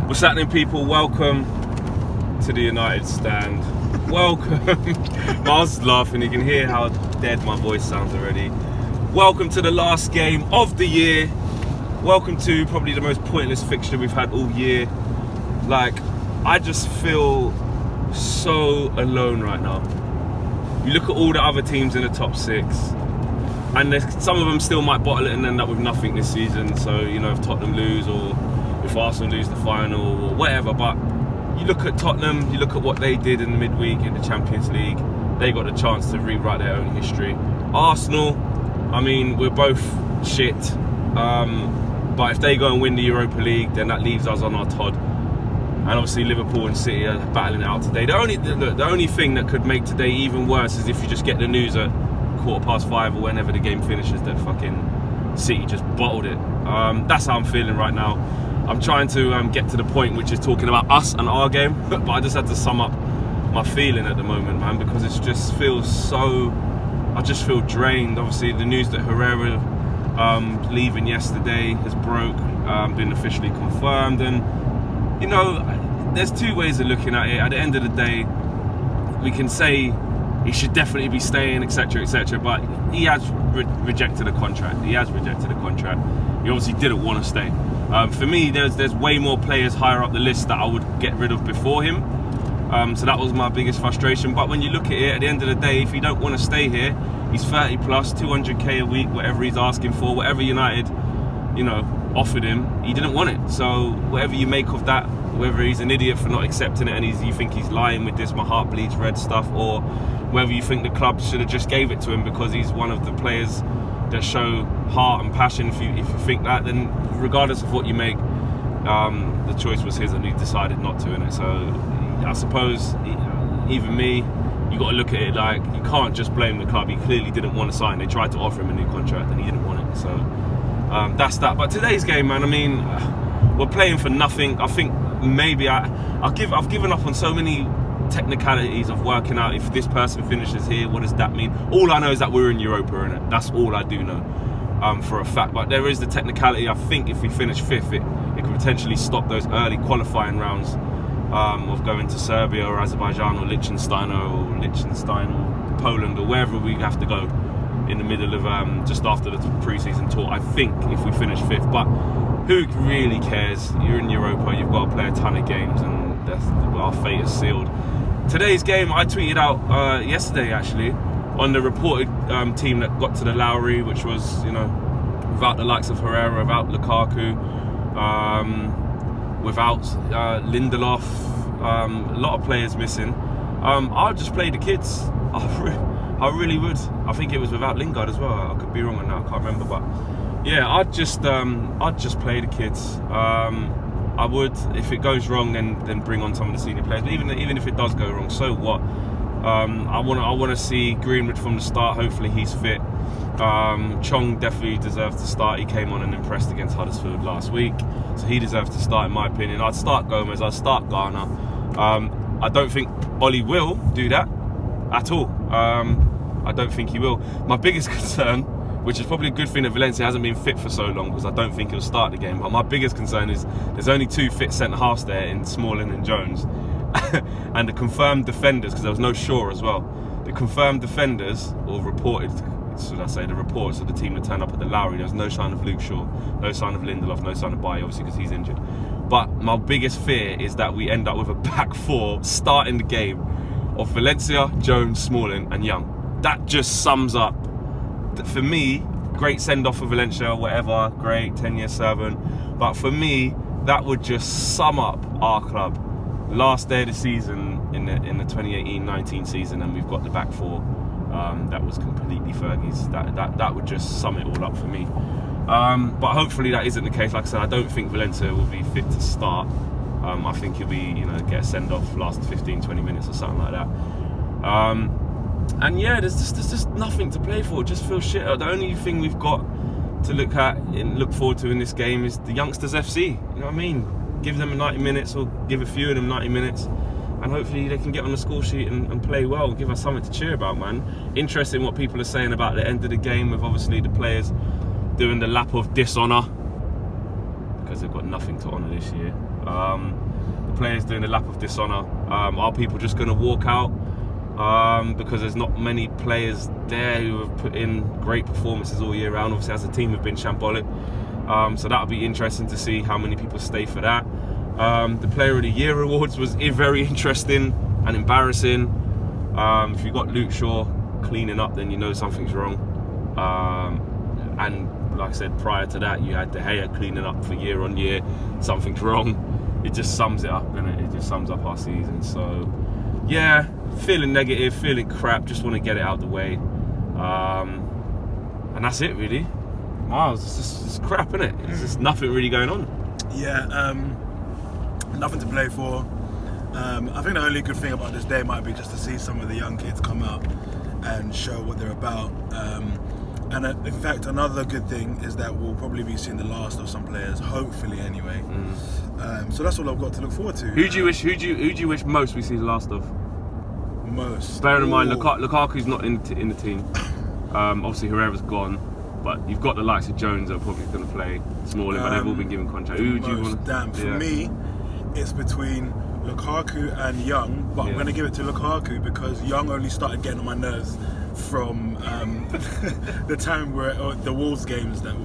What's happening, people? Welcome to the United stand. Welcome. Miles is laughing. You can hear how dead my voice sounds already. Welcome to the last game of the year. Welcome to probably the most pointless fixture we've had all year. Like, I just feel so alone right now. You look at all the other teams in the top six, and some of them still might bottle it and end up with nothing this season. So, you know, if Tottenham lose or if Arsenal lose the final or whatever. But you look at Tottenham, you look at what they did in the midweek in the Champions League. They got a chance to rewrite their own history. Arsenal, I mean, we're both shit. But if they go and win the Europa League, then that leaves us on our Todd. And obviously Liverpool and City are battling it out today. The only thing that could make today even worse is if you just get the news at 5:15 or whenever the game finishes that fucking City just bottled it. That's how I'm feeling right now. I'm trying to get to the point which is talking about us and our game, but I just had to sum up my feeling at the moment, man, because it just feels so... I just feel drained. Obviously the news that Herrera leaving yesterday has been officially confirmed, and you know, there's two ways of looking at it. At the end of the day, we can say he should definitely be staying, etc, etc, but he has rejected a contract. He obviously didn't want to stay. For me, there's way more players higher up the list that I would get rid of before him. So that was my biggest frustration. But when you look at it, at the end of the day, if you don't want to stay here, he's 30 plus, 200k a week, whatever he's asking for, whatever United, you know, offered him, he didn't want it. So whatever you make of that, whether he's an idiot for not accepting it and you think he's lying with this my heart bleeds red stuff, or whether you think the club should have just gave it to him because he's one of the players that show heart and passion, if you think that, then regardless of what you make, the choice was his and he decided not to, innit? So I suppose even me, you got to look at it like you can't just blame the club. He clearly didn't want to sign. They tried to offer him a new contract and he didn't want it. So that's that. But today's game, man, I mean, we're playing for nothing. I think maybe I've given up on so many technicalities of working out if this person finishes here, what does that mean? All I know is that we're in Europa, innit? That's all I do know for a fact. But there is the technicality. I think if we finish fifth, it could potentially stop those early qualifying rounds of going to Serbia or Azerbaijan or Liechtenstein or Poland or wherever we have to go in the middle of just after the pre-season tour. I think if we finish fifth, but who really cares? You're in Europa, you've got to play a ton of games, and our fate is sealed. Today's game, I tweeted out yesterday actually on the reported team that got to the Lowry, which was, you know, without the likes of Herrera, without Lukaku, without Lindelof, a lot of players missing. I'll just play the kids. I really would. I think it was without Lingard as well. I could be wrong on that. I can't remember, but yeah, I'd just play the kids. I would. If it goes wrong, then bring on some of the senior players. But even if it does go wrong, so what? I want to see Greenwood from the start. Hopefully he's fit. Chong definitely deserves to start. He came on and impressed against Huddersfield last week, so he deserves to start in my opinion. I'd start Gomez. I'd start Garner. I don't think Oli will do that at all. I don't think he will. My biggest concern, which is probably a good thing that Valencia hasn't been fit for so long, because I don't think he'll start the game. But my biggest concern is there's only two fit centre-halves there in Smalling and Jones. And the confirmed defenders, because there was no Shaw as well. The confirmed defenders, or reported, should I say, the reports of the team that turned up at the Lowry, there was no sign of Luke Shaw, no sign of Lindelof, no sign of Bailly, obviously because he's injured. But my biggest fear is that we end up with a back four starting the game of Valencia, Jones, Smalling and Young. That just sums up, for me, great send-off for Valencia, whatever, great, 10-year servant. But for me, that would just sum up our club. Last day of the season in the 2018-19 season, and we've got the back four. That was completely Fergie's. That would just sum it all up for me. But hopefully that isn't the case. Like I said, I don't think Valencia will be fit to start. I think he'll be, you know, get a send-off last 15-20 minutes or something like that. And yeah, there's just nothing to play for. It just feels shit. The only thing we've got to look at and look forward to in this game is the youngsters FC. You know what I mean? Give them 90 minutes, or give a few of them 90 minutes, and hopefully they can get on the score sheet and play well, give us something to cheer about, man. Interesting what people are saying about the end of the game, with obviously the players doing the lap of dishonour, because because they've got nothing to honour this year. The players doing a lap of dishonour. Are people just going to walk out because there's not many players there who have put in great performances all year round? Obviously, as a team, have been shambolic. So that'll be interesting to see how many people stay for that. The Player of the Year awards was very interesting and embarrassing. If you got Luke Shaw cleaning up, then you know something's wrong. And like I said, prior to that, you had De Gea cleaning up for year on year. Something's wrong. It just sums it up, doesn't it? It just sums up our season. So, yeah, feeling negative, feeling crap. Just want to get it out of the way. And that's it, really. Miles, it's just crap, isn't it? There's just nothing really going on. Yeah, nothing to play for. I think the only good thing about this day might be just to see some of the young kids come out and show what they're about. And in fact, another good thing is that we'll probably be seeing the last of some players, hopefully anyway. So that's all I've got to look forward to. Who do you wish most we see the last of? Most. Bearing in mind, Lukaku's not in the team. Obviously, Herrera's gone. But you've got the likes of Jones that are probably going to play Smalling, but they've all been given contract. Who do you want to? Damn, for me, it's between Lukaku and Young, but I'm going to give it to Lukaku because Young only started getting on my nerves from the time where the Wolves games that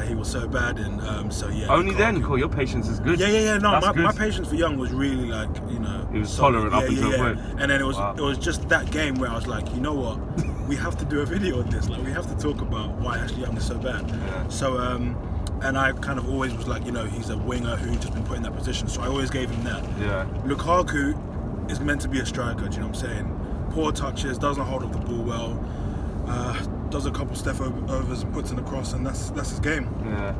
he was so bad in. So yeah. Only Lukaku. then, Cole, your patience is good. Yeah. No, my patience for Young was really like, He was tolerant up until a point. And then it was just that game where I was like, you know what? We have to do a video on this. Like, we have to talk about why Ashley Young is so bad. Yeah. So, and I kind of always was like, he's a winger who's just been put in that position. So I always gave him that. Yeah. Lukaku is meant to be a striker. Do you know what I'm saying? Poor touches, doesn't hold up the ball well, does a couple step overs and puts in a cross, and that's his game. Yeah.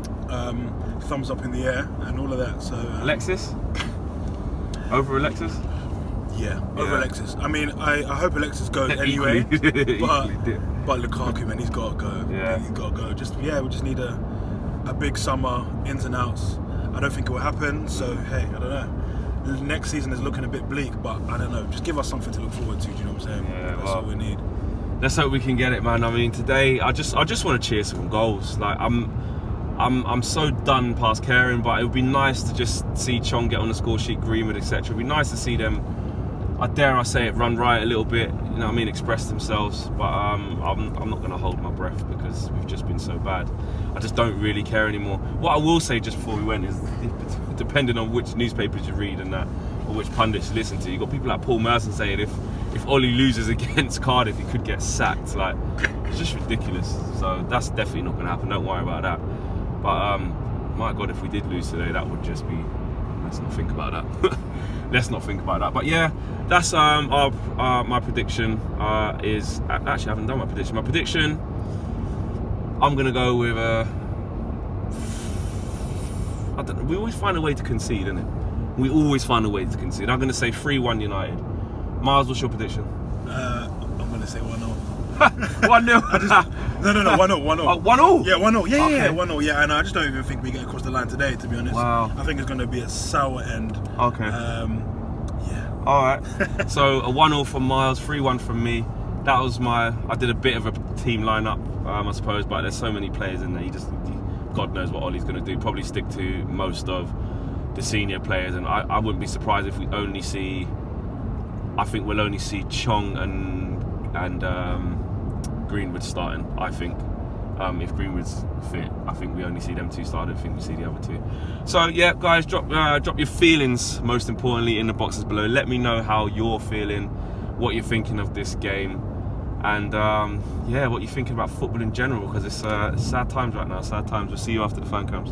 Thumbs up in the air and all of that. So. Alexis. Over Alexis. Yeah, over Alexis. I mean, I hope Alexis goes anyway, but Lukaku, man, he's got to go. Yeah. He's got to go. We just need a big summer, ins and outs. I don't think it will happen, so hey, I don't know. Next season is looking a bit bleak, but I don't know. Just give us something to look forward to, do you know what I'm saying? Yeah, that's all we need. Let's hope we can get it, man. I mean, today, I just want to cheer some goals. Like, I'm so done past caring, but it would be nice to just see Chong get on the score sheet, Greenwood, etc. It'd be nice to see them, dare I say it, run riot a little bit, express themselves, but I'm not going to hold my breath because we've just been so bad. I just don't really care anymore. What I will say just before we went is, depending on which newspapers you read and that, or which pundits you listen to, you've got people like Paul Merson saying if Ollie loses against Cardiff, he could get sacked. Like, it's just ridiculous. So that's definitely not going to happen, don't worry about that. But my God, if we did lose today, that would just be, let's not think about that. Let's not think about that. But yeah, that's my prediction is, actually I haven't done my prediction. My prediction, I'm going to go with I don't know, we always find a way to concede, innit? We always find a way to concede. I'm going to say 3-1 United. Miles, what's your prediction? I'm going to say 1-0. 1-0? No, 1-0. 1-0? Yeah, 1-0. Yeah, Okay. yeah, 1-0. Yeah, and I just don't even think we get across the line today, to be honest. Wow. I think it's going to be a sour end. Okay. Yeah. All right. So a 1-0 from Miles, 3-1 from me. That was I did a bit of a team lineup, I suppose, but there's so many players in there. God knows what Ollie's going to do. Probably stick to most of the senior players, and I wouldn't be surprised if we only see. I think we'll only see Chong and Greenwood starting. I think if Greenwood's fit, I think we only see them two starting. I think we see the other two. So yeah, guys, drop your feelings. Most importantly, in the boxes below. Let me know how you're feeling, what you're thinking of this game, and what you're thinking about football in general. Because it's sad times right now. Sad times. We'll see you after the fan comes.